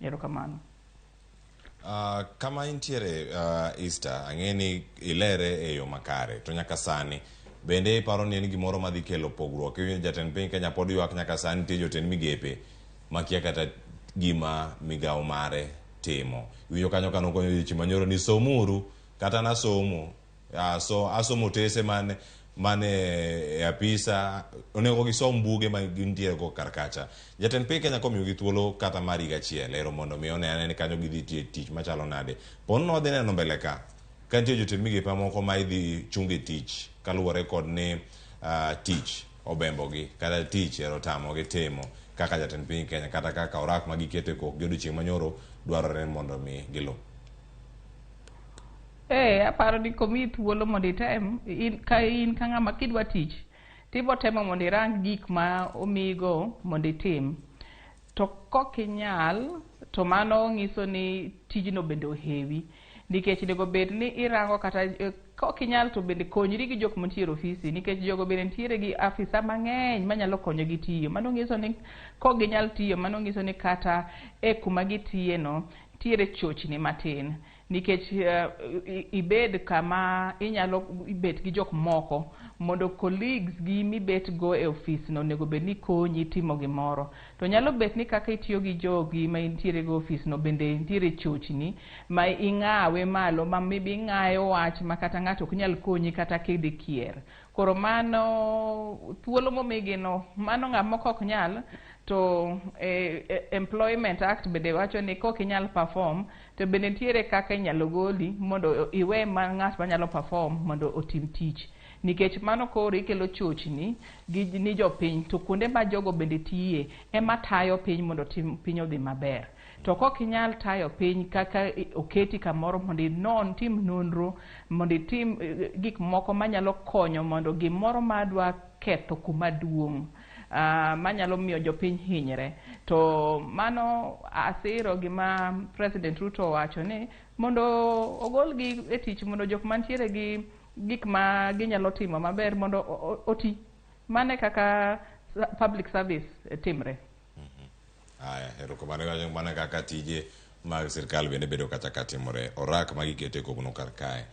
Erokamano. Kama intiere Easter, ang'eni ilere e yo makare, to nyaka sani, bende paro ni en gimoro madhi kelo pogruok. Iwinjo jatend piny Kenya pod ywak nyaka sani nitie jotend migepe makia kata gima migawo mare timo. Iwinjo kanyo kano konyo ji manyoro ni somuru kata nasomo. Asomo tese mane e apisa onego gisom buge ma gintiere go karkacha. Jatend piny Kenya komiyo gi thuolo kata mar higa achiel ero mondo mi one ane kanyo gidhi tie tich machalo nade. Pono no dhi neno mbele ka nitie jotend migepe moko ma idhi chunge tich kaluwore kod ni tich obembogi kata tich ero tamogi timo kaka jatend piny Kenya kata kaka orak ma gikete kok godiochieng' manyoro dwarore mondo mi gilu. Aparo ni komi thuolo mondo item in ka ng'ama kidwa tich tibo temo mondo irang gik ma omigo mondo itim, to kokinyal to mano ng'iso ni tijno bende ohewi, nikech nego bed ni irango kata kokinyal to bende konyri gi jok mantiere ofisi, nikech jogo bende nitiere gi afisa mang'eny manyalo konyogi tiyo. Mano ng'iso ni koginyal tiyo, mano ng'iso ni kata kuma gitiye no tiere chochni matin, nikech ibed kama inyalo bet gi jok moko mondo colleagues gi mibet go e office no nego bed ni konyi timo gimoro, to nyalo bet ni kaka itiyo gi jogi ma intiere go office no bende nitiere chochni ma ing'awe malo ma maybe ing'ayo wach ma kata ng'ato ok nyal konyi kata kidhi kier. Koro mano thuolo momigi no, mano ng'ama ok nyal to Employment Act bende wacho ni kok inyal perform to bende nitiere kaka inyalo goli mondo iwe ma ng'at manyalo perform mondo otim tich, nikech mano koro ikelo chochni ni jopiny, to kuonde ma jogo bende tiye ema tayo piny mondo piny odhi maber. To kok inyal tayo piny kaka oketi kamoro mondo tim nonro, mondo itim gik moko manyalo konyo mondo gimoro madwa ketho kuma duong' manyalo miyo jopiny hinyre, to mano asiro gima President Ruto wacho ni mondo ogolgi e tich, mondo jok mantiere gi gik ma ginyalo timo maber mondo oti. Mane kaka public service timre. Erokamano kaka tije mag sirkal bende bedo kacha ka timore. Orak ma gikete kogno kar kae.